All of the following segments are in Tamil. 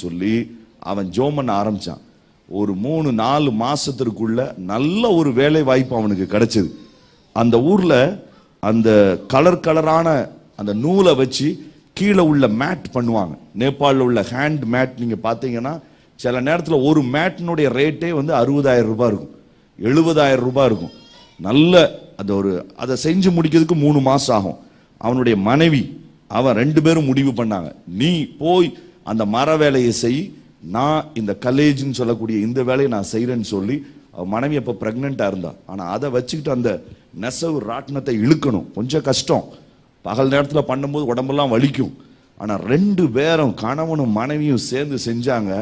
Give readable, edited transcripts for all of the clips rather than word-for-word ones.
சொல்லி அவன் ஜெபம் பண்ண ஆரம்பிச்சான். ஒரு 3-4 மாசத்திற்குள்ள நல்ல ஒரு வேலை வாய்ப்பு அவனுக்கு கிடைச்சது. அந்த ஊர்ல அந்த கலரான அந்த நூலை வச்சு கீழே உள்ள மேட் பண்ணுவாங்க. நேபாளில் உள்ள ஹேண்ட் மேட் நீங்க பார்த்தீங்கன்னா சில நேரத்தில் ஒரு மேட்டினுடைய ரேட்டே வந்து 60,000 ரூபாய் இருக்கும், 70,000 ரூபாய் இருக்கும். நல்ல அதை செஞ்சு முடிக்கிறதுக்கு 3 மாசம் ஆகும். அவனுடைய மனைவி அவன் 2 பேரும் முடிவு பண்ணாங்க, நீ போய் அந்த மர வேலையை செய், நான் இந்த கலேஜ்னு சொல்லக்கூடிய இந்த வேலையை நான் செய்யறேன்னு சொல்லி. அவன் மனைவி அப்போ பிரெக்னெண்டா இருந்தா. ஆனா அதை வச்சுக்கிட்டு அந்த நெசவு ராட்டினத்தை இழுக்கணும், கொஞ்சம் கஷ்டம். பகல் நேரத்தில் பண்ணும்போது உடம்பெல்லாம் வலிக்கும். ஆனா 2 பேரும் கணவனும் மனைவியும் சேர்ந்து செஞ்சாங்க.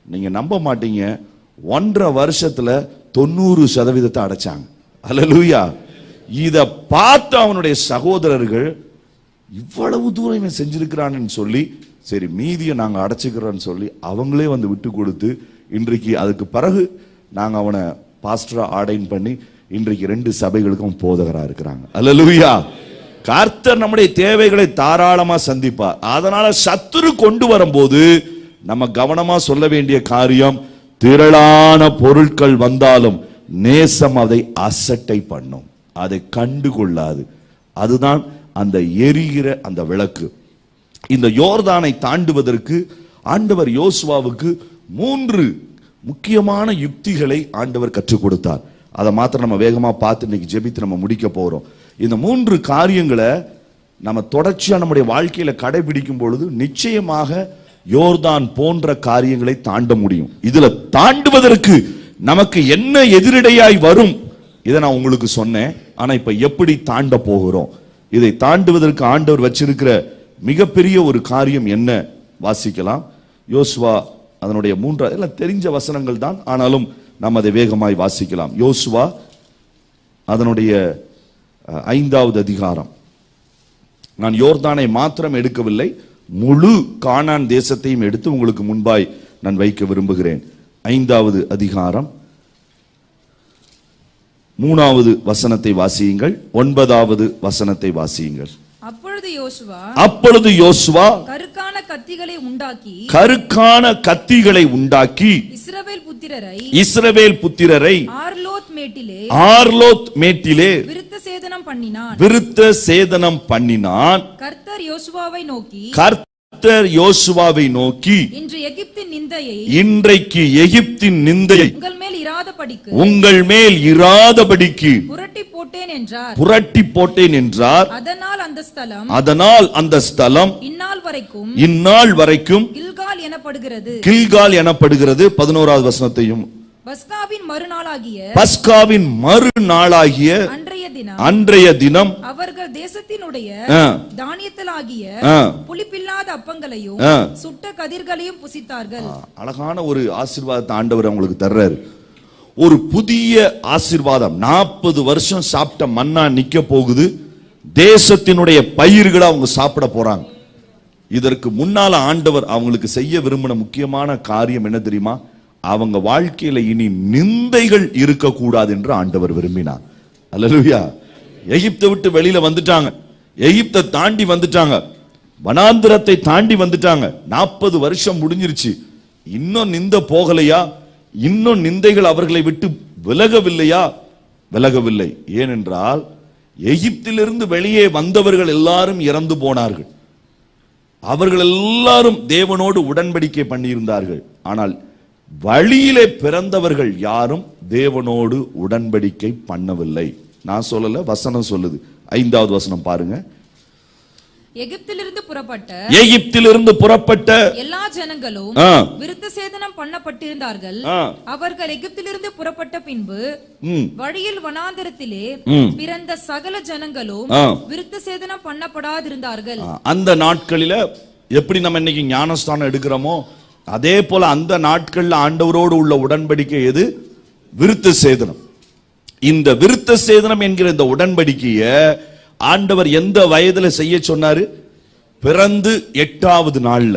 நீங்க நம்ப மாட்டீங்க, 1.5 வருஷத்துல 90% அடைச்சாங்க. அல்லேலூயா. இத பார்த்து அவனுடைய சகோதரர்கள் இவ்வளவு தூரம் இவன் செஞ்சிருக்கிறான்னு சொல்லி, சரி மீதியை நாங்க அடைச்சுக்கிறோன்னு சொல்லி அவங்களே வந்து விட்டு கொடுத்து, இன்றைக்கு அதுக்கு பிறகு நாங்க அவனை பாஸ்டரா ஆர்டைன் பண்ணி இன்றைக்கு 2 சபைகளுக்கும் போதகரா இருக்கிறாங்க. அல்லேலூயா. கர்த்தர் நம்முடைய தேவைகளை தாராளமா சந்திப்பார். அதனால சத்துரு கொண்டு வரும்போது நம்ம கவனமா சொல்ல வேண்டிய காரியம், திரளான பொருட்கள் வந்தாலும் நேசம் அதை அசட்டை பண்ணும், அதை கண்டுகொள்ளாது. அதுதான் அந்த எரிகிற அந்த விளக்கு. இந்த யோர்தானை தாண்டுவதற்கு ஆண்டவர் யோசுவாவுக்கு 3 முக்கியமான யுக்திகளை ஆண்டவர் கற்றுக் கொடுத்தார். அதை மாத்திரம் நம்ம வேகமா பார்த்து இன்னைக்கு ஜெபித்து நம்ம முடிக்க போறோம். இந்த 3 காரியங்களை நம்ம தொடர்ச்சியா நம்முடைய வாழ்க்கையில கடைபிடிக்கும் பொழுது நிச்சயமாக யோர்தான் போன்ற காரியங்களை தாண்ட முடியும். இதுல தாண்டுவதற்கு நமக்கு என்ன எதிரடையாய் வரும் இதை நான் உங்களுக்கு சொன்னேன். ஆனா இப்ப எப்படி தாண்ட போகிறோம், இதை தாண்டுவதற்கு ஆண்டவர் வச்சிருக்கிற மிகப்பெரிய ஒரு காரியம் என்ன வாசிக்கலாம். யோசுவா அதனுடைய 3 எல்லாம் தெரிஞ்ச வசனங்கள் தான், ஆனாலும் நாம் அதை வேகமாய் வாசிக்கலாம். யோசுவா அதனுடைய 5வது அதிகாரம். நான் யோர்தானை மாத்திரம் எடுக்கவில்லை, முழு கானான் தேசத்தையும் எடுத்து உங்களுக்கு முன்பாய் நான் வைக்க விரும்புகிறேன். 5வது அதிகாரம் 3வது வசனத்தை வாசியுங்கள், 9வது வசனத்தை வாசியுங்கள். அப்பொழுது யோசுவா கருக்கான கத்திகளை உண்டாக்கி இஸ்ரவேல் புத்திரரை ஆர்லோத் மேட்டிலே விருத்த சேதனம் பண்ணினான். கர்த்தர் யோசுவாவை நோக்கி இன்றைக்கு எகிப்தின் நிந்தையை உங்கள் மேல் இராதபடிக்கு புரட்டி போட்டேன் என்றார். அதனால் அந்த ஸ்தலம் இந்நாள் வரைக்கும் கில்கால் எனப்படுகிறது. 11வது வசனத்தையும், பஸ்காவின் மறுநாளாகிய அன்றைய தினம் அவர்கள் தேசத்தினுடைய தானியத்திலாகிய புளிப்பில்லாத அப்பங்களையும் சுட்ட கதிர்களையும் புசித்தார்கள். அழகான ஒரு ஆசீர்வாதத்தை ஆண்டவர் அவங்களுக்கு தர்றாரு. ஒரு புதிய ஆசீர்வாதம். 40 வருஷம் சாப்பிட்ட மன்னா நிக்க போகுது. தேசத்தினுடைய பயிர்களை அவங்க சாப்பிட போறாங்க. இதற்கு முன்னால ஆண்டவர் அவங்களுக்கு செய்ய விரும்பின முக்கியமான காரியம் என்ன தெரியுமா? அவங்க வாழ்க்கையில இனி நிந்தைகள் இருக்கக்கூடாது என்று ஆண்டவர் விரும்பினார். அல்லேலூயா. எகிப்தை விட்டு வெளியில வந்துட்டாங்க, எகிப்தை தாண்டி வந்துட்டாங்க, வனாந்திரத்தை தாண்டி வந்துட்டாங்க. 40 வருஷம் முடிஞ்சிருச்சு. இன்னும் நிந்த போகலையா? இன்னும் நிந்தைகள் அவர்களை விட்டு விலகவில்லையா? விலகவில்லை. ஏனென்றால் எகிப்திலிருந்து வெளியே வந்தவர்கள் எல்லாரும் இறந்து போனார்கள். அவர்கள் எல்லாரும் தேவனோடு உடன்படிக்கை பண்ணியிருந்தார்கள். ஆனால் வழியிலே பிறந்தவர்கள் யாரும் தேவனோடு உடன்படிக்கை பண்ணவில்லை. நான் சொல்லல, வசனம் சொல்லுது. 5வது வசனம் பாருங்க. எகிப்திலிருந்து புறப்பட்ட எல்லா ஜனங்களும் விருத்த சேதனம் பண்ணப்பட்டிருந்தார்கள். அவர்கள் எகிப்திலிருந்து புறப்பட்ட பின்பு வழியில் வனாந்தரத்திலே பிறந்த சகல ஜனங்களும் விருத்த சேதனம் பண்ணப்படாதிருந்தார்கள். அந்த நாட்களில எப்படி நம்ம இன்னைக்கு ஞானஸ்தானம் எடுக்கிறோமோ அதே போல அந்த நாட்கள்ல ஆண்டவரோடு உள்ள உடன்படிக்கை எது? விருத்த சேதனம். இந்த விருத்த சேதனம் என்கிற இந்த உடன்படிக்கைய ஆண்டவர் எந்த வயதுல செய்ய சொன்னாரு? பிறந்து 8வது நாள்ல.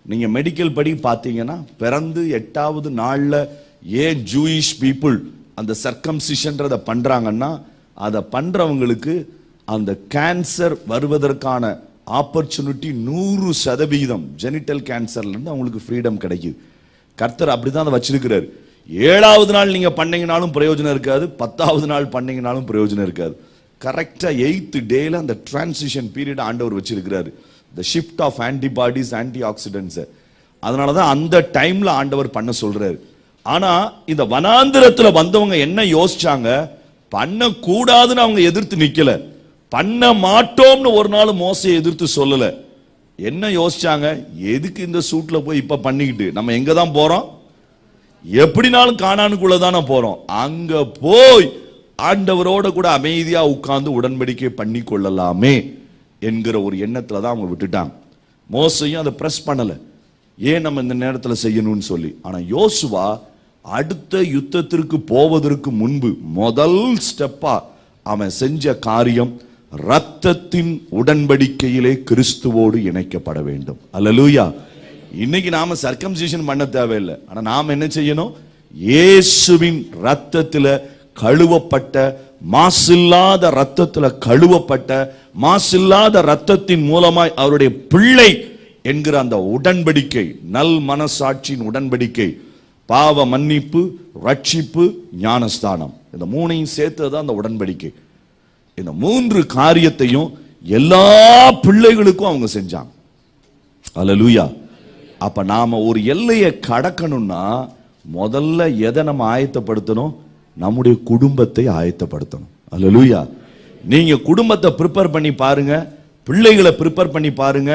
நீங்க மெடிக்கல் படி பாத்தீங்கன்னா பிறந்து 8வது நாள்ல ஏன் ஜூயிஷ் பீப்புள் அந்த சர்க்கம்சிஷன்றத பண்றாங்கன்னா, அதை பண்றவங்களுக்கு அந்த கேன்சர் வருவதற்கான ஆப்பர்ச்சுனிட்டி 100% ஜெனிட்டல் கேன்சர்ல இருந்து அவங்களுக்கு ஃப்ரீடம் கிடைக்குது. கர்த்தர் அப்படிதான் அதை வச்சிருக்கிறார். 7வது நாள் நீங்க பண்ணீங்கனாலும் பிரயோஜனம் இருக்காது, 10வது நாள் பண்ணீங்கனாலும் பிரயோஜனம் இருக்காது. கரெக்டா 8th டேல அந்த டிரான்சிஷன் பீரியட் ஆண்டவர் வச்சிருக்கிறாரு. the shift of antibodies anti oxidants. அதனால தான் அந்த டைம்ல ஆண்டவர் பண்ண சொல்றாரு. ஆனா இந்த வனாந்திரத்துல வந்தவங்க என்ன யோசிச்சாங்க? பண்ண கூடாதுன்னு அவங்க எதிர்த்து நிக்கல, பண்ண மாட்டோம்னு ஒரு நாள் மோசையை எதிர்த்து சொல்லல. என்ன யோசிச்சாங்க? எதுக்கு இந்த சூட்ல போய் இப்ப பண்ணிக்கிட்டு, நம்ம எங்க தான் போறோம்? எப்படினாலும் கானானுக்குள்ள தானே போறோம். அங்க போய் ஆண்டவரோட கூட அமைதியா உட்கார்ந்து உடன்படிக்கை பண்ணி கொள்ளலாமே என்கிற ஒரு எண்ணத்துல தான் அவங்க விட்டுட்டாங்க. மோசையும் அதை பிரஸ் பண்ணல, ஏன் நம்ம இந்த நேரத்தில் செய்யணும்னு சொல்லி. ஆனா யோசுவா அடுத்த யுத்தத்திற்கு போவதற்கு முன்பு முதல் ஸ்டெப்பா அவன் செஞ்ச காரியம், இரத்தத்தின் உடன்படிக்கையிலே கிறிஸ்துவோடு இணைக்கப்பட வேண்டும். அல்லேலூயா. இன்னைக்கு நாம சர்க்கம்சிஷன் பண்ண தேவையில்லை. ஆனா நாம என்ன செய்யணும்? இயேசுவின் இரத்தத்துல கழுவப்பட்ட, மாசில்லாத இரத்தத்துல கழுவப்பட்ட, மாசில்லாத இரத்தத்தின் மூலமாய் அவருடைய பிள்ளை என்கிற அந்த உடன்படிக்கை, நல் மனசாட்சியின் உடன்படிக்கை, பாவ மன்னிப்பு, ரட்சிப்பு, ஞானஸ்தானம், இந்த மூணையும் சேர்த்ததுதான் அந்த உடன்படிக்கை. இந்த 3 காரியத்தையும் எல்லா பிள்ளைகளுக்கும் அவங்க செஞ்சாங்க. அல்லேலூயா. அப்ப நாம ஒரு எல்லையை கடக்கணும்னா முதல்ல எதை நம்ம ஆயத்தப்படுத்தணும்? நம்முடைய குடும்பத்தை ஆயத்தப்படுத்தணும். அல்லேலூயா. நீங்க குடும்பத்தை ப்ரிப்பேர் பண்ணி பாருங்க, பிள்ளைகளை ப்ரிப்பேர் பண்ணி பாருங்க,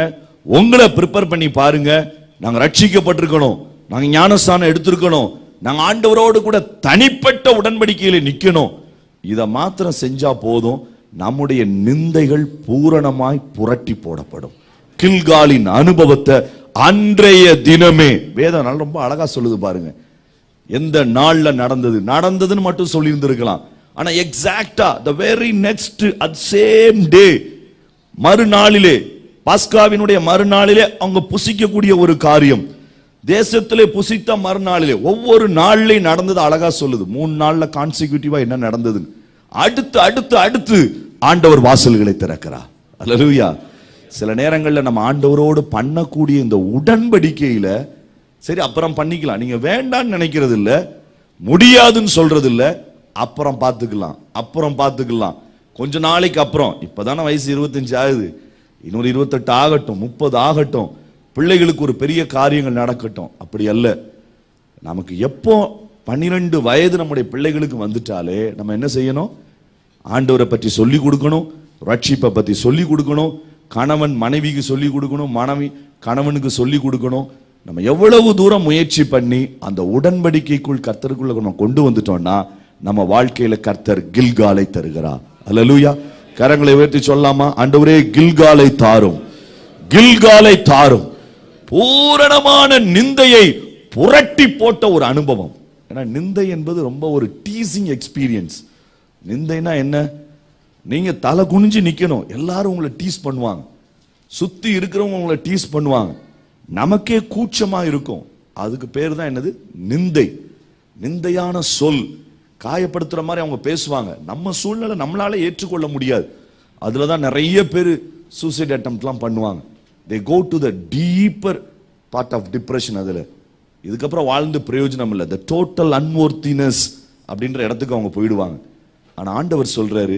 உங்களை ப்ரிப்பேர் பண்ணி பாருங்க. நாங்க ரட்சிக்கப்பட்டிருக்கணும், நாங்க ஞானஸ்தானம் எடுத்திருக்கணும், நாங்க ஆண்டவரோடு கூட தனிப்பட்ட உடன்படிக்கையில நிக்கணும். இதை மாத்திரம் செஞ்சா போதும், நம்முடைய நிந்தைகள் பூரணமாய் புரட்டி போடப்படும். கில்காலின் அனுபவத்தை அன்றைய தினமே வேதம் ரொம்ப அழகா சொல்லுது பாருங்க. எந்த நாள்ல நடந்ததுன்னு மட்டும் சொல்லி இருந்திருக்கலாம். ஆனா எக்ஸாக்டா the very next at same day, மறுநாளிலே, பாஸ்காவினுடைய மறுநாளிலே அவங்க புசிக்கக்கூடிய ஒரு காரியம், தேசத்திலே புசித்த மறுநாளிலே, ஒவ்வொரு நாளிலே நடந்தது அழகா சொல்லுது. 3 நாள்ல கான்சிக்யூட்டிவா என்ன நடந்தது. அடுத்து அடுத்து அடுத்து ஆண்டவர் வாசல்களை திறக்கிறார். அல்லேலூயா. சில நேரங்களில் நம்ம ஆண்டவரோடு பண்ணக்கூடிய இந்த உடன்படிக்கையில சரி அப்புறம் பண்ணிக்கலாம், நீங்க வேண்டான்னு நினைக்கிறது இல்ல, முடியாதுன்னு சொல்றது இல்ல, அப்புறம் பார்த்துக்கலாம், அப்புறம் பார்த்துக்கலாம், கொஞ்ச நாளைக்கு அப்புறம். இப்பதானே வயசு 25 ஆகுது, இன்னொரு 28 ஆகட்டும், 30 ஆகட்டும், பிள்ளைகளுக்கு ஒரு பெரிய காரியங்கள் நடக்கட்டும். அப்படி அல்ல. நமக்கு எப்போ 12 வயது நம்முடைய பிள்ளைகளுக்கு வந்துட்டாலே நம்ம என்ன செய்யணும்? ஆண்டவரை பற்றி சொல்லி கொடுக்கணும், ரட்சிப்பை பற்றி சொல்லி கொடுக்கணும், கணவன் மனைவிக்கு சொல்லி கொடுக்கணும், மனைவி கணவனுக்கு சொல்லி கொடுக்கணும். நம்ம எவ்வளவு தூரம் முயற்சி பண்ணி அந்த உடன்படிக்கைக்குள் கர்த்தருக்குள்ள நம்ம கொண்டு வந்துட்டோம்னா நம்ம வாழ்க்கையில கர்த்தர் கில்காலை தருகிறார். அல்லேலூயா. கரங்களை உயர்த்தி சொல்லலாமா? ஆண்டவரே கில்காலை தாரும், கில்காலை தாரும். பூரணமான நிந்தையை புரட்டி போட்ட ஒரு அனுபவம். ஏன்னா நிந்தை என்பது ரொம்ப ஒரு டீசிங் எக்ஸ்பீரியன்ஸ். நிந்தைனா என்ன? நீங்க தலை குனிஞ்சு நிக்கணும், எல்லாரும் உங்களை டீஸ் பண்ணுவாங்க, சுத்தி இருக்கிறவங்க உங்களை டீஸ் பண்ணுவாங்க, நமக்கே கூச்சமா இருக்கும். அதுக்கு பேர் தான் என்னது? நிந்தை. நிந்தையான சொல், காயப்படுத்துற மாதிரி அவங்க பேசுவாங்க. நம்ம சூழ்நிலை நம்மளால ஏற்றுக்கொள்ள முடியாது. அதுல தான் நிறைய பேர் சூசைட் அட்டெம்ப்ட்லாம் பண்ணுவாங்க. they go to the deeper part of depression. அதுல இதுக்கப்புறம் வாழ்ந்து பிரயோஜனம் இல்லை, the total unworthiness அப்படின்ற இடத்துக்கு அவங்க போயிடுவாங்க. ஆனா ஆண்டவர் சொல்றாரு,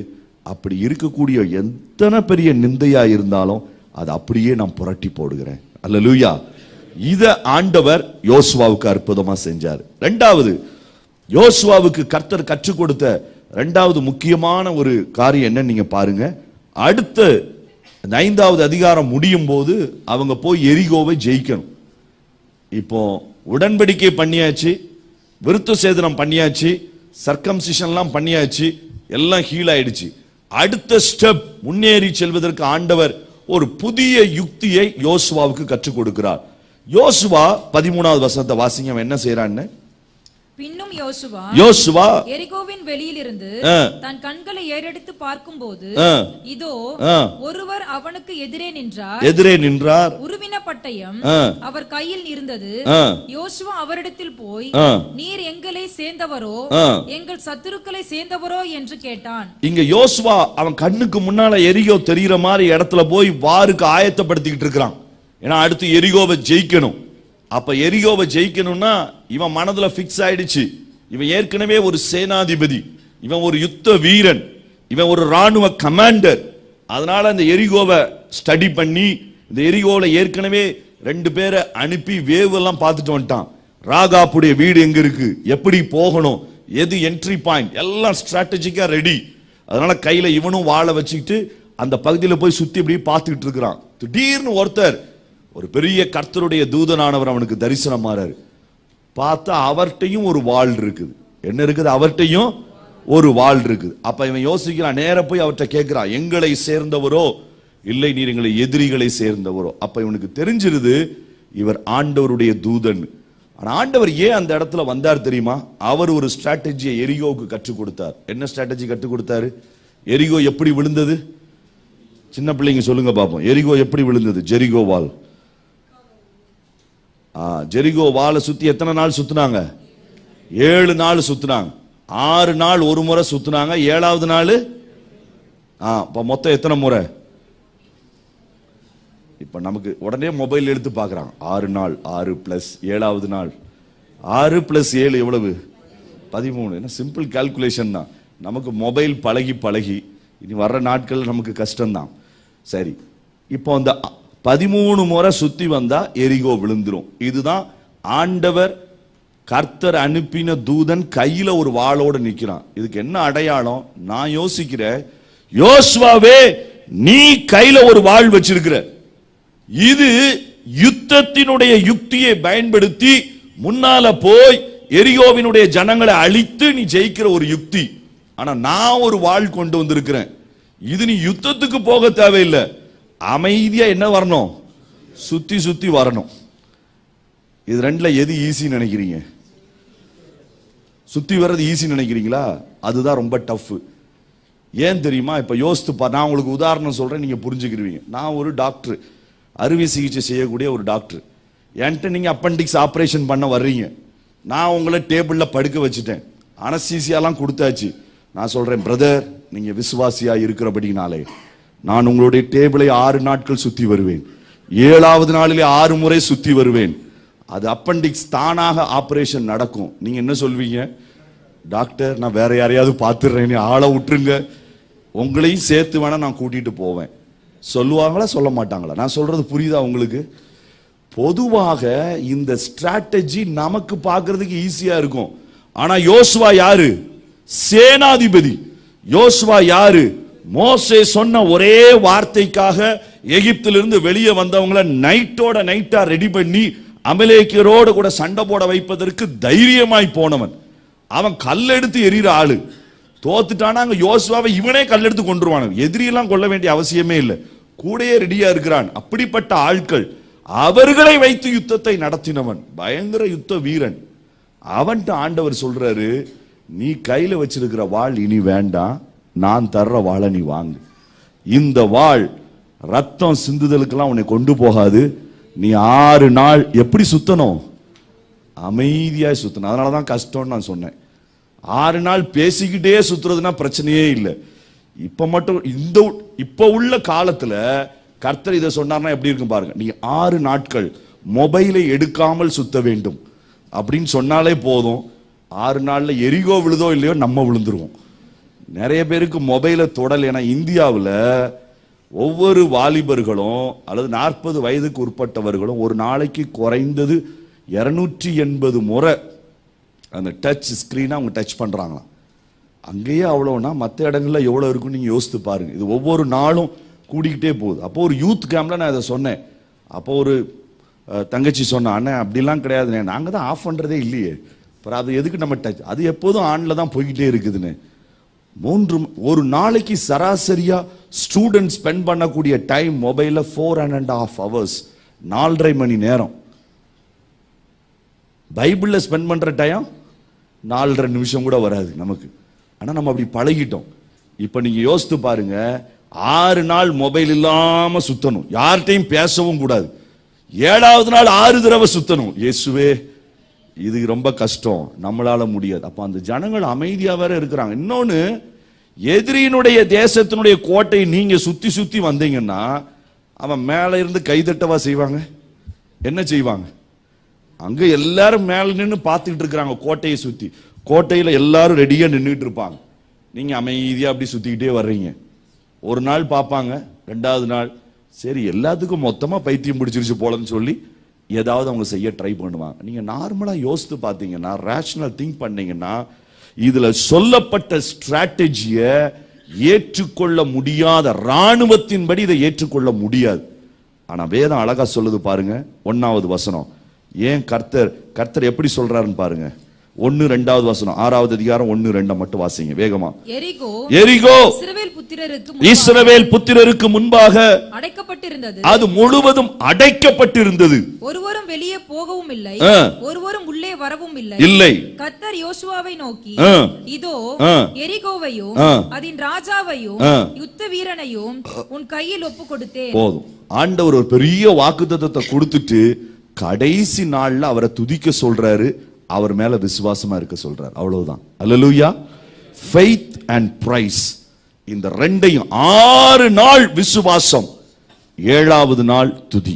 அப்படி இருக்கக்கூடிய எத்தனை பெரிய நிந்தையா இருந்தாலும் அது அப்படியே நான் புரட்டி போடுகிறேன். அல்லேலூயா. இத ஆண்டவர் யோசுவாவுக்கு அற்புதமா செஞ்சார். 2வது, யோசுவாவுக்கு கர்த்தர் கற்றுக் கொடுத்த 2வது முக்கியமான ஒரு காரியம் என்ன நீங்க பாருங்க. அடுத்த 5வது அதிகாரம் முடியும் போது அவங்க போய் எரிகோவை ஜெயிக்கணும். இப்போ உடன்படிக்கை பண்ணியாச்சு, விருத்த சேதனம் பண்ணியாச்சு, சர்க்கம்சிஷன்லாம் பண்ணியாச்சு, எல்லாம் ஹீல் ஆயிடுச்சு. அடுத்த ஸ்டெப் முன்னேறி செல்வதற்கு ஆண்டவர் ஒரு புதிய யுக்தியை யோசுவாவுக்கு கற்றுக் கொடுக்கிறார். யோசுவா 13வது வசனத்தை வாசிங்க. அவன் என்ன செய்யறான்னு? பின்னும் யோசுவா எரிகோவின் வெளியிலிருந்து தன் கண்களை ஏறெடுத்து பார்க்கும்போது இதோ ஒருவர் அவனுக்கு எதிரே நின்றார். உருவின பட்டயம் அவர் கையில் இருந்தது. யோசுவா அவரிடத்தில் போய், நீர் எங்களை சேர்ந்தவரோ எங்கள் சத்துருக்களை சேர்ந்தவரோ என்று கேட்டான். இங்க யோசுவா அவன் கண்ணுக்கு முன்னால எரிகோ தெரிகிற மாதிரி இடத்துல போய் வாருக்கு ஆயத்தப்படுத்திக்கிட்டு இருக்கிறான். ஏன்னா அடுத்து எரிகோவை ஜெயிக்கணும். அப்ப எரிகோவை ஜெயிக்கணும்னா இவன் மனதுல பிக்ஸ் ஆயிடுச்சு. இவன் ஏற்கனவே ஒரு சேனாதிபதி, இவன் ஒரு யுத்த வீரன், இவன் ஒரு ராணுவ கமாண்டர். அதனால அந்த எரிகோவை ஸ்டடி பண்ணி இந்த எரிகோவில் ஏற்கனவே 2 பேரை அனுப்பி வேவ் எல்லாம் பார்த்துட்டு வந்துட்டான். ராகாப்புடைய வீடு எங்க இருக்கு, எப்படி போகணும், எது என்ட்ரி பாயிண்ட், எல்லாம் ஸ்ட்ராட்டஜிக்கா ரெடி. அதனால கையில இவனும் வாழை வச்சுக்கிட்டு அந்த பகுதியில் போய் சுத்தி இப்படி பார்த்துக்கிட்டு இருக்கிறான். திடீர்னு ஒருத்தர், ஒரு பெரிய கர்த்தருடைய தூதனானவர் அவனுக்கு தரிசனம் மாறாரு. பார்த்தா அவர்கிட்டையும் ஒரு வாள் இருக்குது. என்ன இருக்குது? அவர்கிட்டையும் ஒரு வாள் இருக்குது. அப்ப இவன் யோசிக்கிறான், நேர போய் அவர்கிட்ட கேட்கிறான், எங்களை சேர்ந்தவரோ இல்லை நீர் எங்களை எதிரிகளை சேர்ந்தவரோ. அப்ப இவனுக்கு தெரிஞ்சிருது இவர் ஆண்டவருடைய தூதன். ஆனா ஆண்டவர் ஏன் அந்த இடத்துல வந்தார் தெரியுமா? அவர் ஒரு ஸ்ட்ராட்டஜியை எரிகோவுக்கு கற்றுக் கொடுத்தார். என்ன ஸ்ட்ராட்டஜி கற்றுக் கொடுத்தாரு? எரிகோ எப்படி விழுந்தது? சின்ன பிள்ளைங்க சொல்லுங்க பாப்போம். எரிகோ எப்படி விழுந்தது? ஜெரிகோ வால். ஜெரிகோ வாளை சுத்தி எத்தனை நாள் சுத்தினாங்க? 7 நாள் சுத்தினாங்க. 6 நாள் ஒரு முறை சுத்தினாங்க. 7வது நாள் இப்ப மொத்தம் எத்தனை முறை? இப்ப நமக்கு உடனே மொபைல் எடுத்து பாக்குறாங்க. 6 நாள், 6 பிளஸ் 7வது நாள், 6 பிளஸ் 7 எவ்வளவு? 13. என்ன சிம்பிள் கால்குலேஷன் தான். நமக்கு மொபைல் பழகி இனி வர்ற நாட்கள் நமக்கு கஷ்டம்தான். சரி, இப்போ அந்த 13 முறை சுத்தி வந்தா எரிகோ விழுந்துரும். இதுதான் ஆண்டவர் கர்த்தர் அனுப்பின தூதன் கையில ஒரு வாளோட நிக்கிறான். இதுக்கு என்ன அடையாளம்? நான் யோசிக்கிறேன், யோசுவாவே நீ கையில ஒரு வாள் வச்சிருக்கிற, இது யுத்தத்தினுடைய யுக்தியை பயன்படுத்தி முன்னால போய் எரிகோவினுடைய ஜனங்களை அழித்து நீ ஜெயிக்கிற ஒரு யுக்தி. ஆனா நான் ஒரு வாள் கொண்டு வந்திருக்கிறேன். இது நீ யுத்தத்துக்கு போக தேவையில்லை, அமைதியா என்ன வரணும்? சுத்தி வரணும். இது ரெண்டுல எது ஈஸி நினைக்கிறீங்க? சுத்தி வர்றது ஈஸி நினைக்கிறீங்களா? அதுதான் ரொம்ப டஃப். ஏன் தெரியுமா? இப்ப யோசித்து பாரு. நான் உங்களுக்கு உதாரணம் சொல்றேன், நீங்க புரிஞ்சுக்கிடுவீங்க. நான் ஒரு டாக்டர், அறுவை சிகிச்சை செய்யக்கூடிய ஒரு டாக்டர். என்கிட்ட நீங்க அப்பெண்டிக்ஸ் ஆபரேஷன் பண்ண வர்றீங்க. நான் உங்களை டேபிள்ல படுக்க வச்சுட்டேன், அனஸ்தீசியாலாம் கொடுத்தாச்சு. நான் சொல்றேன், பிரதர் நீங்க விசுவாசியா இருக்கிறபடினாலே நான் உங்களுடைய டேபிளை 6 நாட்கள் சுத்தி வருவேன், 7வது நாளிலே 6 முறை சுத்தி வருவேன். அது அப்பெண்டிக்ஸ் தானாக ஆபரேஷன் நடக்கும். நீங்க என்ன சொல்வீங்க? டாக்டர் நான் வேற யாரையாவது பார்த்துடுறேன், ஆளை விட்டுருங்க, உங்களையும் சேர்த்து வேணா நான் கூட்டிட்டு போவேன். சொல்லுவாங்களா சொல்ல மாட்டாங்களா? நான் சொல்றது புரியுதா உங்களுக்கு? பொதுவாக இந்த ஸ்ட்ராட்டஜி நமக்கு பார்க்கிறதுக்கு ஈஸியா இருக்கும். ஆனா யோசுவா யாரு? சேனாதிபதி. யோசுவா யாரு? மோசே சொன்ன ஒரே வார்த்தைக்காக எகிப்திலிருந்து வெளியே வந்தவங்களை நைட்டா ரெடி பண்ணி அமலேக்கியரோடு கூட சண்டை போட வைப்பதற்கு தைரியமாய் போனவன். அவன் கல்லெடுத்து எறிகிற ஆளு. தோத்துட்டானா அங்க யோசுவாவை இவனே கல்லெடுத்து கொண்டுருவான். எதிரியெல்லாம் கொள்ள வேண்டிய அவசியமே இல்லை, கூடயே ரெடியா இருக்கிறான். அப்படிப்பட்ட ஆட்கள், அவர்களை வைத்து யுத்தத்தை நடத்தினவன், பயங்கர யுத்த வீரன். அவன்கிட்ட ஆண்டவர் சொல்றாரு, நீ கையில வச்சிருக்கிற வாள் இனி வேண்டாம், நான் தர்ற வாளை நீ வாங்கு. இந்த வாள் ரத்தம் சிந்துதலுக்கெல்லாம் உன்னை கொண்டு போகாது. நீ 6 நாள் எப்படி சுத்தணும்? அமைதியா சுத்தணும். அதனாலதான் கஷ்டம்னு நான் சொன்னேன். 6 நாள் பேசிக்கிட்டே சுத்துறதுனா பிரச்சனையே இல்லை. இப்ப மட்டும் இப்ப உள்ள காலத்துல கர்த்தர் இதை சொன்னார்னா எப்படி இருக்கும் பாருங்க. நீ 6 நாட்கள் மொபைலை எடுக்காமல் சுத்த வேண்டும் அப்படின்னு சொன்னாலே போதும். 6 நாள்ல எரிகோ விழுதோ இல்லையோ நம்ம விழுந்துருவோம். நிறைய பேருக்கு மொபைலை தொடல். ஏன்னா இந்தியாவில் ஒவ்வொரு வாலிபர்களும் அல்லது 40 வயதுக்கு உட்பட்டவர்களும் ஒரு நாளைக்கு குறைந்தது 280 முறை அந்த டச் ஸ்கிரீனை அவங்க டச் பண்றாங்களாம். அங்கேயே அவ்வளோனா மற்ற இடங்கள்ல எவ்வளோ இருக்குன்னு நீங்க யோசித்து பாருங்க. இது ஒவ்வொரு நாளும் கூடிக்கிட்டே போகுது. அப்போ ஒரு யூத் கேம்ப்ல நான் இதை சொன்னேன். அப்போ ஒரு தங்கச்சி சொன்ன, அண்ணன் அப்படிலாம் கிடையாதுண்ணே, நாங்கள் தான் ஆஃப் பண்ணுறதே இல்லையே, அப்புறம் அது எதுக்கு நம்ம டச், அது எப்போதும் ஆனில் தான் போய்கிட்டே இருக்குதுன்னு. ஒரு நாளைக்கு சராசரியா ஸ்டூடெண்ட் ஸ்பெண்ட் பண்ணக்கூடிய டைம் மொபைல்ல 4.5 hours, 4.5 மணி நேரம். பைபிள்ல ஸ்பெண்ட் பண்ற டைம் 4.5 நிமிஷம் கூட வராது நமக்கு. ஆனா நம்ம அப்படி பழகிட்டோம். இப்ப நீங்க யோசித்து பாருங்க, 6 நாள் மொபைல் இல்லாம சுத்தணும், யார்கிட்டையும் பேசவும் கூடாது. 7வது நாள் 6 தடவை சுத்தணும். இயேசுவே, இது ரொம்ப கஷ்டம், நம்மளால முடியாது. அப்ப அந்த ஜனங்கள் அமைதியா வேற இருக்கிறாங்க. இன்னொன்னு, எதிரியினுடைய தேசத்தினுடைய கோட்டை நீங்க சுத்தி சுத்தி வந்தீங்கன்னா அவன் மேல இருந்து கைதட்டவா செய்வாங்க? என்ன செய்வாங்க? அங்க எல்லாரும் மேல நின்று பார்த்துக்கிட்டு இருக்கிறாங்க கோட்டையை சுத்தி. கோட்டையில எல்லாரும் ரெடியா நின்றுட்டு இருப்பாங்க. நீங்க அமைதியா அப்படி சுத்திக்கிட்டே வர்றீங்க. ஒரு நாள் பார்ப்பாங்க, 2வது நாள் சரி எல்லாத்துக்கும் மொத்தமா பைத்தியம் பிடிச்சிருச்சு போலன்னு சொல்லி ஏதாவது அவங்க செய்ய ட்ரை பண்ணுவாங்க. நீங்க நார்மலா யோசித்து பார்த்தீங்கன்னா, ரேஷனல் திங்க் பண்ணீங்கன்னா, இதுல சொல்லப்பட்ட ஸ்ட்ராட்டஜிய ஏற்றுக்கொள்ள முடியாத, ராணுவத்தின்படி இதை ஏற்றுக்கொள்ள முடியாது. ஆனா வேதம் அழகா சொல்லுது பாருங்க, 1வது வசனம். ஏன் கர்த்தர் எப்படி சொல்றாருன்னு பாருங்க. 1-2வது வசனம், 6வது அதிகாரம் 1-2 மட்டும் வாசிங்க வேகமா. எரிகோ இஸ்ரவேல் புத்திரருக்கு முன்பாக அடைக்கப்பட்டிருந்தது. அது முழுவதும் அடைக்கப்பட்டிருந்தது. ஒருவரும் வெளியே போகவும் இல்லை, ஒருவரும் உள்ளே வரவும் இல்லை. கர்த்தர் யோசுவாவை நோக்கி, இதோ எரிகோவையும் அதன் ராஜாவையும் யுத்த வீரனையும் உன் கையில் ஒப்பு கொடுத்தேன். போதும். ஆண்டவர் ஒரு பெரிய வாக்குத்தத்தத்தை கொடுத்துட்டு கடைசி நாள்ல அவரை துதிக்க சொல்றாரு, அவர் மேல விசுவாசமா இருக்க சொல்றார். அவ்வளவுதான். அல்லேலூயா. ஃபெய்த் அண்ட் பிரைஸ், இந்த ரெண்டையும் 6 நாள் விசுவாசம், 7வது நாள் துதி.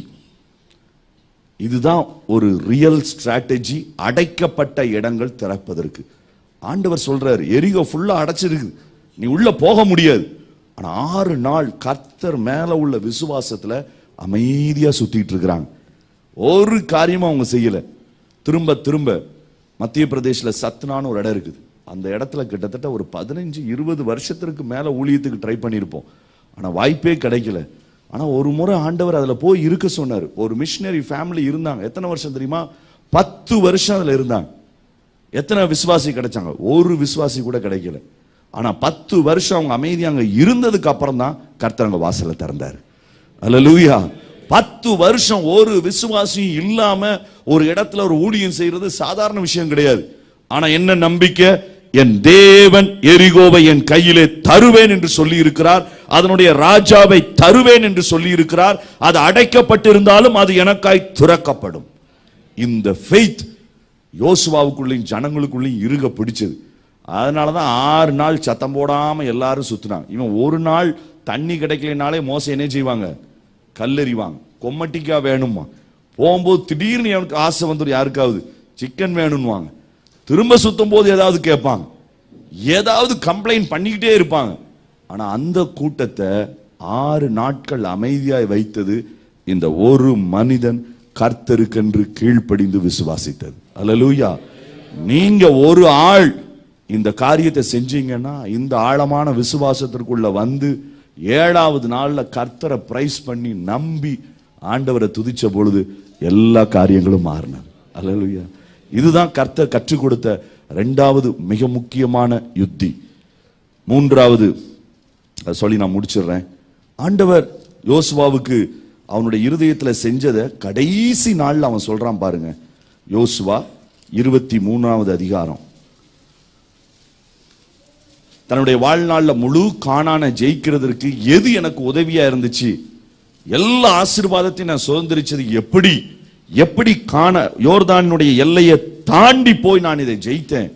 இதுதான் ஒரு ரியல் ஸ்ட்ராட்டஜி, அடைக்கப்பட்ட இடங்கள் திறப்பதற்கு. ஆண்டவர் சொல்றாரு, எரிகோ ஃபுல்லா அடைச்சிருக்கு, நீ உள்ள போக முடியாது. ஆனா 6 நாள் கர்த்தர் மேல உள்ள விசுவாசத்துல அமைதியா சுத்திட்டு இருக்கிறாங்க. ஒரு காரியமும் அவங்க செய்யல. திரும்ப திரும்ப மத்திய பிரதேசில் சத்னான்னு ஒரு இடம் இருக்குது. அந்த இடத்துல கிட்டத்தட்ட ஒரு 15-20 வருஷத்திற்கு மேல ஊழியத்துக்கு ட்ரை பண்ணியிருப்போம். ஆனா வாய்ப்பே கிடைக்கல. ஆனா ஒரு முறை ஆண்டவர் அதுல போய் இருக்க சொன்னார். ஒரு மிஷனரி ஃபேமிலி இருந்தாங்க. எத்தனை வருஷம் தெரியுமா? 10 வருஷம் அதுல இருந்தாங்க. எத்தனை விசுவாசி கிடைச்சாங்க? ஒரு விசுவாசி கூட கிடைக்கல. ஆனா 10 வருஷம் அவங்க அமைதி அங்க இருந்ததுக்கு அப்புறம் தான் கர்த்தர் அங்க வாசலை திறந்தாரு. அல்லேலூயா. 10 வருஷம் ஒரு விசுவாசியும் இல்லாம ஒரு இடத்துல ஒரு ஊழியம் செய்யறது சாதாரண விஷயம் கிடையாது. ஆனா என்ன நம்பிக்கை? என் தேவன் எரிகோவை என் கையிலே தருவேன் என்று சொல்லி இருக்கிறார். அதனுடைய ராஜாவை தருவேன் என்று சொல்லி இருக்கிறார். அது அடைக்கப்பட்டிருந்தாலும் அது எனக்காய் துறக்கப்படும். இந்த ஃபெய்த் யோசுவாவுக்குள்ளேயும் ஜனங்களுக்குள்ளேயும் இருக பிடிச்சது. அதனாலதான் 6 நாள் சத்தம் போடாம எல்லாரும் சுத்தினாங்க. இவன் ஒரு நாள் தண்ணி கிடைக்கலனாலே மோச என்ன செய்வாங்க? கல்லெறிவாங்க. கொம்மட்டிக்கா வேணுமா? போகும்போது திடீர்னு எனக்கு ஆசை வந்துடும், யாருக்காவது சிக்கன் வேணும்வாங்க. திரும்ப சுத்தும் போது ஏதாவது கேட்பாங்க, ஏதாவது கம்ப்ளைண்ட் பண்ணிக்கிட்டே இருப்பாங்க. ஆனா அந்த கூட்டத்தை 6 நாட்கள் அமைதியாய் வைத்தது இந்த ஒரு மனிதன் கர்த்தருக்கென்று கீழ்ப்படிந்து விசுவாசித்தது. அல்லேலூயா. நீங்க ஒரு ஆள் இந்த காரியத்தை செஞ்சீங்கன்னா, இந்த ஆழமான விசுவாசத்திற்குள்ள வந்து 7வது நாள்ல கர்த்தரை பிரைஸ் பண்ணி நம்பி ஆண்டவரை துதிச்ச பொழுது எல்லா காரியங்களும் மாறினது. அல்லேலூயா. இதுதான் கர்த்தர் கற்றுக் கொடுத்த 2வது மிக முக்கியமான யுத்தி. 3வது சொல்லி நான் முடிச்சிடுறேன். ஆண்டவர் யோசுவாவுக்கு அவனுடைய இருதயத்துல செஞ்சதை கடைசி நாள்ல அவன் சொல்றான் பாருங்க. யோசுவா 23வது அதிகாரம். தன்னுடைய வாழ்நாள்ல முழு கானானை ஜெயிக்கிறதற்கு எது எனக்கு உதவியா இருந்துச்சு, எல்லா ஆசீர்வாதத்தையும் நான் சுதந்திரிச்சது எப்படி காண யோர்தானுடைய எல்லையை தாண்டி போய் நான் இதை ஜெயித்தேன்.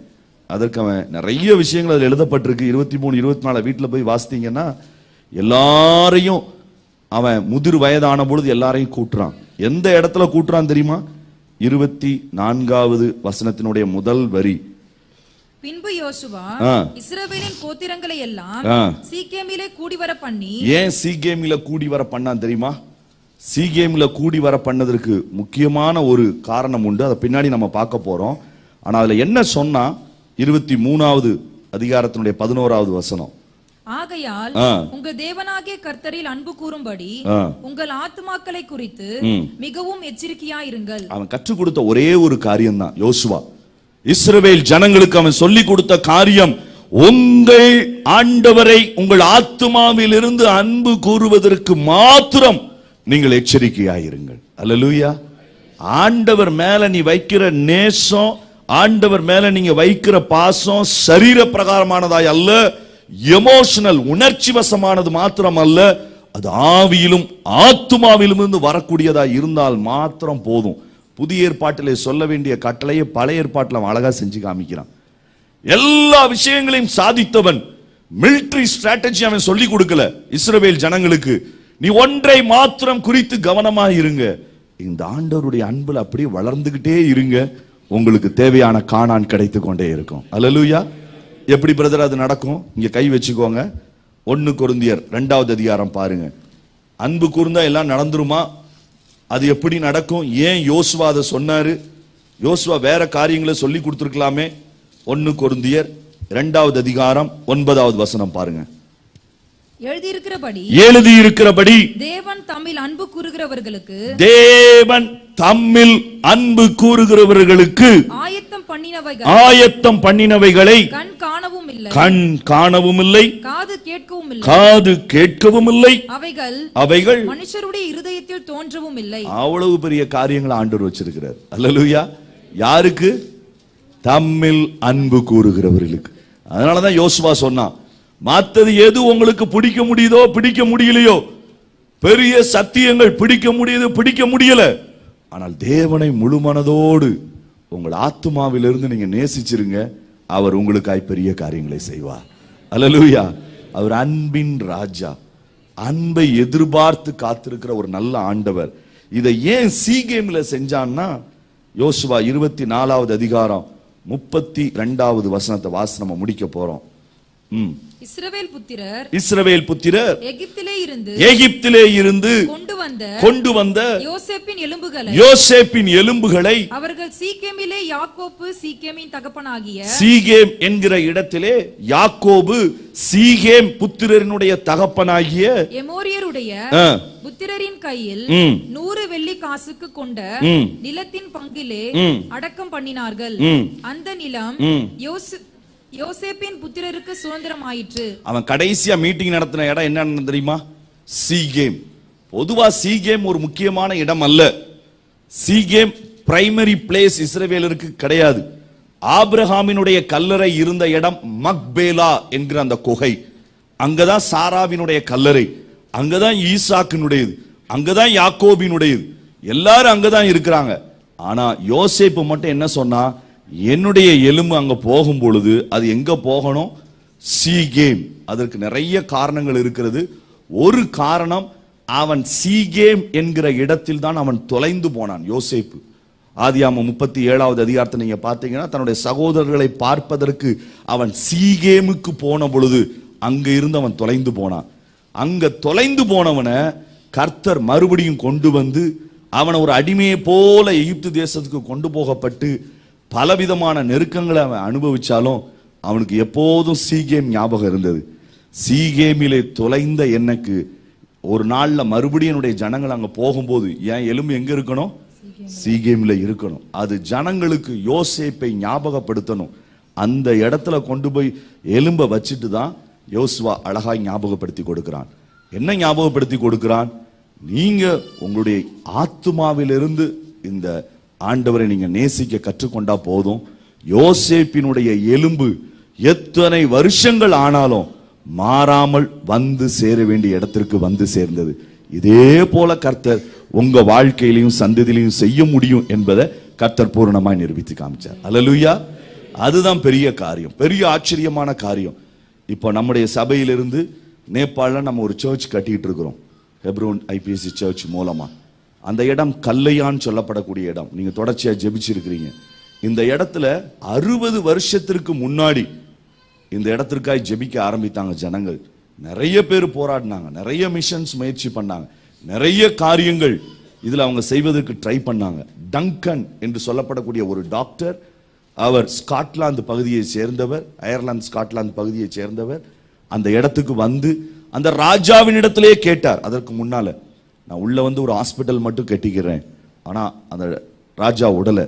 அதற்கு அவன் நிறைய விஷயங்கள் அதில் எழுதப்பட்டிருக்கு. 23-24 வீட்டில் போய் வாசித்தீங்கன்னா எல்லாரையும் அவன் முதிர் வயதான பொழுது எல்லாரையும் கூட்டுறான். எந்த இடத்துல கூட்டுறான் தெரியுமா? 24வது வசனத்தினுடைய முதல் வரி. பின்பு யோசுவா இஸ்ரவேலின் கோத்திரங்களை எல்லாம் சீகேமிலே கூடி வர பண்ணி. ஏன் சீகேமில கூடி வர பண்ணான் தெரியுமா? சீகேமில கூடி வர பண்ணதற்கு முக்கியமான ஒரு காரணம் உண்டு. அதை பின்னாடி நம்ம பார்க்க போறோம். ஆனா அதுல என்ன சொன்னா, 23வது அதிகாரத்தினுடைய 11வது வசனம். ஆகையால் உங்கள் தேவனாகிய கர்த்தரில் அன்பு கூறும்படி உங்கள் ஆத்துமாக்களை குறித்து மிகவும் எச்சரிக்கையாயிருங்கள். அவன் கற்றுக் கொடுத்த ஒரே ஒரு காரியம் தான் யோசுவா. இஸ்ரவேல் ஜனங்களுக்கு அவன் சொல்லி கொடுத்த காரியம், உங்கள் ஆண்டவரை உங்கள் ஆத்துமாவில் இருந்து அன்பு கூறுவதற்கு மாத்திரம் நீங்கள் எச்சரிக்கையாயிருங்கள். அல்லேலூயா. ஆண்டவர் மேல நீ வைக்கிற நேசம் ஆண்டவர் மேல நீங்க வைக்கிற பாசம் சரீர பிரகாரமானதாய் அல்ல, எமோஷனல் உணர்ச்சி வசமானது மாத்திரம் அல்ல, அது ஆவியிலும் ஆத்துமாவிலும் இருந்து வரக்கூடியதா இருந்தால் மாத்திரம் போதும். புதிய ஏற்பாட்டிலே சொல்ல வேண்டிய கட்டளையை பழைய ஏற்பாட்டில் அவன் அழகா செஞ்சு காமிக்கிறான். எல்லா விஷயங்களையும் சாதித்தவன். மிலிட்டரி ஸ்ட்ராட்டஜி அவன் சொல்லி கொடுக்கல இஸ்ரவேல் ஜனங்களுக்கு. நீ ஒன்றை மாத்திரம் குறித்து கவனமா இருங்க, இந்த ஆண்டவருடைய அன்புல அப்படியே வளர்ந்துகிட்டே இருங்க, உங்களுக்கு தேவையான கானான் கிடைத்து கொண்டே இருக்கும். அல்லேலூயா. எப்படி பிரதர் அது நடக்கும்? இங்க கை வச்சுக்கோங்க. 1 கொரிந்தியர் 2வது அதிகாரம் பாருங்க. அன்பு கூர்ந்தா எல்லாம் நடந்துருமா? அது எப்படி நடக்கும்? ஏன் யோசுவா அதை சொன்னாரு? யோசுவா வேற காரியங்களை சொல்லி கொடுத்திருக்கலாமே. 1 கொரிந்தியர் 2வது அதிகாரம் 9வது வசனம் பாருங்க. எழுதியிருக்கிறபடி தேவன் தம்மில் அன்பு கூறுகிறவர்களுக்கு ஆயத்தம் பண்ணினவைகளை கண் காணவும் இல்லை, காது கேட்கவும் இல்லை, அவைகள் மனுஷருடைய இருதயத்தில் தோன்றவும் இல்லை. அவ்வளவு பெரிய காரியங்களை ஆண்டவர் வச்சிருக்கிறார். அல்லேலூயா. யாருக்கு? தம்மில் அன்பு கூறுகிறவர்களுக்கு. அதனாலதான் யோசுவா சொன்னான், மத்தது எது உங்களுக்கு பிடிக்க முடியுதோ பிடிக்க முடியலையோ, பெரிய சத்தியங்கள் பிடிக்க முடியுது பிடிக்க முடியல, ஆனால் தேவனை முழு மனதோடு உங்கள் ஆத்துமாவிலிருந்து நீங்க நேசிச்சிருங்க, அவர் உங்களுக்காய் பெரிய காரியங்களை செய்வார். அல்லேலூயா. அவர் அன்பின் ராஜா, அன்பை எதிர்பார்த்து காத்திருக்கிற ஒரு நல்ல ஆண்டவர். இதை ஏன் சீகேம்ல செஞ்சான்னா, யோசுவா 24வது அதிகாரம் 32வது வசனத்தை வாசனமா முடிக்க போறோம். இஸ்ரவேல் புத்திரர் எகிப்திலே இருந்து கொண்டு வந்த யோசேப்பின் எலும்புகளை அவர்கள் சீகேமிலே யாக்கோபு சீகேமின் தகப்பனாகிய சீகேம் என்கிற இடத்திலே யாக்கோபு சீகேம் புத்திரனுடைய தகப்பனாகிய எமோரியருடைய புத்திரரின் கையில் 100 வெள்ளி காசுக்கு கொண்ட நிலத்தின் பங்கிலே அடக்கம் பண்ணினார்கள். அந்த நிலம் யோசேப்பின் புத்திரருக்கு சுதந்திரம் ஆயிற்று. அவன் கடைசியா மீட்டிங் நடத்தின இடம் என்ன தெரியுமா? சீகேம். பொதுவா சீகேம் ஒரு முக்கியமான இடம் அல்ல. சீகேம் பிரைமரி பிளேஸ் இஸ்ரவேலருக்கு கிடையாது. ஆபிரகாமினுடைய கல்லறை இருந்த இடம் மக்பேலா என்கிற அந்த குகை. அங்கதான் சாராவினுடைய கல்லறை, அங்கதான் ஈசாக்கினுடையது, அங்கதான் யாக்கோபினுடையது, எல்லாரும் அங்கதான் இருக்கிறாங்க. ஆனா யோசேப்பு மட்டும் என்ன சொன்னா, என்னுடைய எலும்பு அங்க போகும் பொழுது அது எங்க போகணும்? சீகேம். அதற்கு நிறைய காரணங்கள் இருக்கிறது. ஒரு காரணம், அவன் சீகேம் என்கிற இடத்தில் தான் அவன் தொலைந்து போனான். யோசேப்பு ஆதியாகமம் 37வது அதிகாரத்தை நீங்க பார்த்தீங்கன்னா, தன்னுடைய சகோதரர்களை பார்ப்பதற்கு அவன் சீகேமுக்கு போன பொழுது அங்க இருந்து அவன் தொலைந்து போனான். அங்க தொலைந்து போனவனை கர்த்தர் மறுபடியும் கொண்டு வந்து அவனை ஒரு அடிமையை போல எகிப்து தேசத்துக்கு கொண்டு போகப்பட்டு பலவிதமான நெருக்கங்களை அவன் அனுபவிச்சாலும் அவனுக்கு எப்போதும் சீகேம் ஞாபகம் இருந்தது. சீகேமிலே தொலைந்த எனக்கு ஒரு நாள்ல மறுபடியும் என்னுடைய ஜனங்கள் அங்க போகும்போது என் எலும்பு எங்க இருக்கணும்? சீகேமில இருக்கணும். அது ஜனங்களுக்கு யோசேப்பை ஞாபகப்படுத்தணும். அந்த இடத்துல கொண்டு போய் எலும்பை வச்சுட்டு தான் யோசுவா அழகாய் ஞாபகப்படுத்தி கொடுக்கிறான். என்ன ஞாபகப்படுத்தி கொடுக்கிறான்? நீங்க உங்களுடைய ஆத்துமாவிலிருந்து இந்த ஆண்டவரை நீங்க நேசிக்க கற்றுக்கொண்டா போதும். யோசேப்பினுடைய எலும்பு எத்தனை வருஷங்கள் ஆனாலும் மாறாமல் வந்து சேர வேண்டிய இடத்திற்கு வந்து சேர்ந்தது. இதே போல கர்த்தர் உங்க வாழ்க்கையிலையும் சந்ததியிலையும் செய்ய முடியும் என்பதை கர்த்தர் பூரணமாய் நிரூபித்து காமிச்சார். அல்லேலூயா. அதுதான் பெரிய காரியம், பெரிய ஆச்சரியமான காரியம். இப்போ நம்முடைய சபையிலிருந்து நேபாள நம்ம ஒரு சர்ச் கட்டிட்டு இருக்கிறோம், ஹெப்ரோன் ஐபிஎஸ்சி சர்ச் மூலமா. அந்த இடம் கல்லையான்னு சொல்லப்படக்கூடிய இடம். நீங்க தொடர்ச்சியா ஜெபிச்சிருக்கிறீங்க. இந்த இடத்துல 60 வருஷத்திற்கு முன்னாடி இந்த இடத்திற்காய் ஜெபிக்க ஆரம்பித்தாங்க ஜனங்கள். நிறைய பேர் போராடினாங்க, நிறைய மிஷன்ஸ் முயற்சி பண்ணாங்க, நிறைய காரியங்கள் இதுல அவங்க செய்வதற்கு ட்ரை பண்ணாங்க. டங்கன் என்று சொல்லப்படக்கூடிய ஒரு டாக்டர், அவர் ஸ்காட்லாந்து பகுதியை சேர்ந்தவர், அயர்லாந்து ஸ்காட்லாந்து பகுதியை சேர்ந்தவர். அந்த இடத்துக்கு வந்து அந்த ராஜாவின் இடத்திலே கேட்டார். அதற்கு முன்னால நான் உள்ள வந்து ஒரு ஹாஸ்பிட்டல் மட்டும் கட்டிக்கிறேன், ஆனா அந்த ராஜா உடல,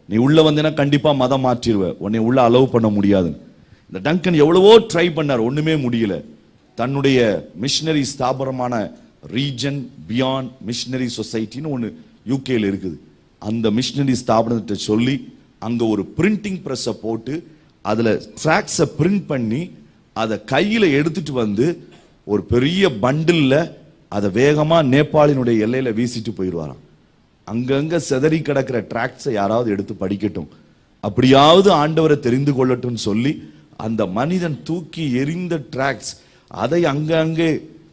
நீ உள்ள வந்தேன்னா கண்டிப்பா மதம் மாற்றிடுவ, உன்னை உள்ள அலோவ் பண்ண முடியாது. இந்த டங்கன் எவ்வளவோ ட்ரை பண்ணார், ஒண்ணுமே முடியல. தன்னுடைய மிஷனரி ஸ்தாபனமான ரீஜன் பியாண்ட் மிஷனரி சொசைட்டின்னு ஒன்று யூகேல இருக்குது. அந்த மிஷனரி ஸ்தாபனத்தை சொல்லி அங்க ஒரு பிரிண்டிங் பிரஸ்ஸை போட்டு அதுல ட்ராக்ஸை பிரிண்ட் பண்ணி அதை கையில எடுத்துட்டு வந்து ஒரு பெரிய பண்டில்ல அதை வேகமா நேபாளினுடைய எல்லையில வீசிட்டு போயிடுவாராம். அங்கங்க செதறி கிடக்கிற ட்ராக்ஸை யாராவது எடுத்து படிக்கட்டும், அப்படியாவது ஆண்டவரை தெரிந்து கொள்ளட்டும் சொல்லி அந்த மனிதன் தூக்கி எறிந்த ட்ராக்ஸ் அதை அங்கங்கே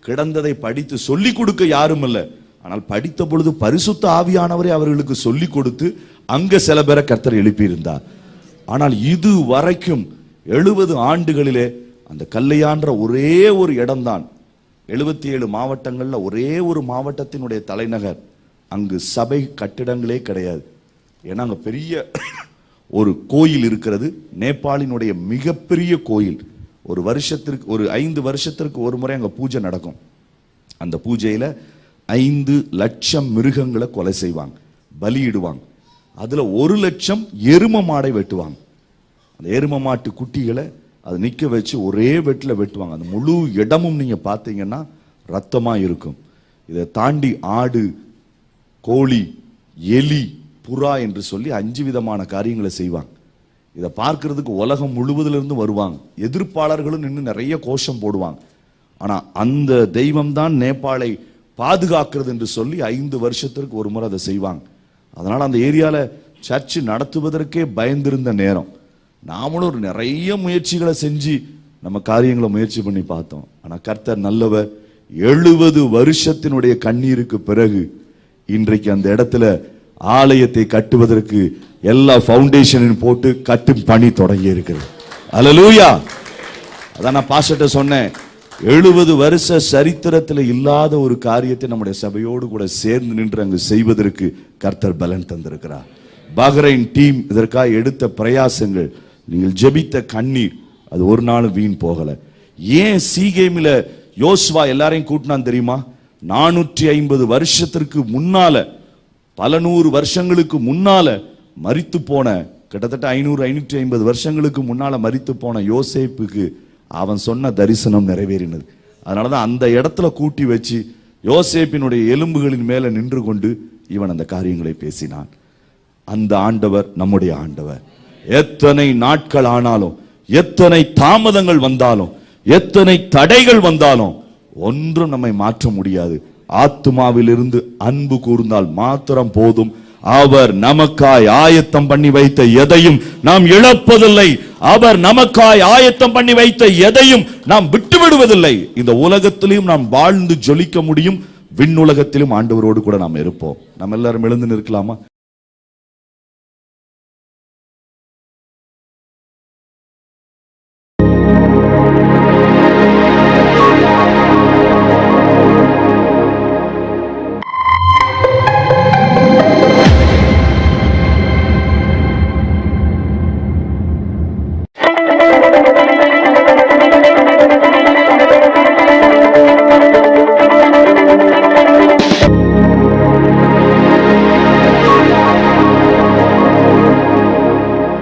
கிடந்ததை படித்து சொல்லி கொடுக்க யாரும் இல்லை. ஆனால் படித்த பொழுது பரிசுத்த ஆவியானவரை அவர்களுக்கு சொல்லி கொடுத்து அங்க சில பேரை கர்த்தர் எழுப்பியிருந்தார். ஆனால் இது வரைக்கும் 70 ஆண்டுகளிலே அந்த கல்லையான்ற ஒரே ஒரு இடம்தான், 77 மாவட்டங்கள்ல ஒரே ஒரு மாவட்டத்தினுடைய தலைநகர், அங்கு சபை கட்டிடங்களே கிடையாது. ஏன்னா அங்க பெரிய ஒரு கோயில் இருக்கிறது, நேபாளினுடைய மிகப்பெரிய கோயில். ஒரு வருஷத்திற்கு ஒரு 5 வருஷத்திற்கு ஒரு முறை அங்க பூஜை நடக்கும். அந்த பூஜையில 5 லட்சம் மிருகங்களை கொலை செய்வாங்க, பலியிடுவாங்க. அதுல 1 லட்சம் எரும மாடை வெட்டுவாங்க. அந்த எரும மாட்டு குட்டிகளை அது நிக்க வச்சு ஒரே வெட்டில வெட்டுவாங்க. அந்த முழு இடமும் நீங்க பார்த்தீங்கன்னா ரத்தமா இருக்கும். இதை தாண்டி ஆடு, கோழி, எலி, புறா என்று சொல்லி 5 விதமான காரியங்களை செய்வாங்க. இதை பார்க்கறதுக்கு உலகம் முழுவதிலிருந்து வருவாங்க. எதிர்ப்பாளர்களும் நின்று நிறைய கோஷம் போடுவாங்க. ஆனா அந்த தெய்வம் தான் நேபாளை பாதுகாக்கிறது என்று சொல்லி 5 வருஷத்திற்கு ஒரு முறை அதை செய்வாங்க. அதனால அந்த ஏரியால சர்ச் நடத்துவதற்கே பயந்திருந்த நேரம். நாமளும் ஒரு நிறைய முயற்சிகளை செஞ்சு நம்ம காரியங்களை முயற்சி பண்ணி பார்த்தோம். ஆனா கர்த்தர் நல்லவர். 70 வருஷத்தினுடைய கண்ணீருக்கு பிறகு இன்றைக்கு அந்த இடத்துல ஆலயத்தை கட்டுவதற்கு எல்லா ஃபவுண்டேஷனையும் போட்டு கட்டும் பணி தொடங்கி இருக்கிறது. அல்லேலூயா. அதான் நான் பாஸ்டர்ட்ட சொன்னேன், 70 வருஷ சரித்திரத்தில் இல்லாத ஒரு காரியத்தை நம்முடைய சபையோடு கூட சேர்ந்து நின்று அங்கு செய்வதற்கு கர்த்தர் பலன் தந்திருக்கிறார். பஹ்ரைன் டீம் இதற்காக எடுத்த பிரயாசங்கள், நீங்கள் ஜெபித்த கண்ணீர், அது ஒரு நாளும் வீண் போகல. ஏன் சீகேமில யோசுவா எல்லாரையும் கூட்டினான் தெரியுமா? 450 வருஷத்திற்கு முன்னால, பல 100 வருஷங்களுக்கு முன்னால மரித்து போன, கிட்டத்தட்ட 500-550 வருஷங்களுக்கு முன்னால மரித்து போன யோசேப்புக்கு அவன் சொன்ன தரிசனம் நிறைவேறினது. அதனாலதான் அந்த இடத்துல கூட்டி வச்சு யோசேப்பினுடைய எலும்புகளின் மேல நின்று கொண்டு இவன் அந்த காரியங்களை பேசினான். அந்த ஆண்டவர் நம்முடைய ஆண்டவர். எத்தனை நாட்கள் ஆனாலும், எத்தனை தாமதங்கள் வந்தாலும், எத்தனை தடைகள் வந்தாலும் ஒன்றும் நம்மை மாற்ற முடியாது. ஆத்துமாவில் இருந்து அன்பு கூர்ந்தால் மாத்திரம் போதும். அவர் நமக்காய் ஆயத்தம் பண்ணி வைத்த எதையும் நாம் இழப்பதில்லை. அவர் நமக்காய் ஆயத்தம் பண்ணி வைத்த எதையும் நாம் விட்டுவிடுவதில்லை. இந்த உலகத்திலும் நாம் வாழ்ந்து ஜொலிக்க முடியும், விண்ணுலகத்திலும் ஆண்டவரோடு கூட நாம் இருப்போம். நம்ம எல்லாரும் எழுந்து நிற்கலாமா?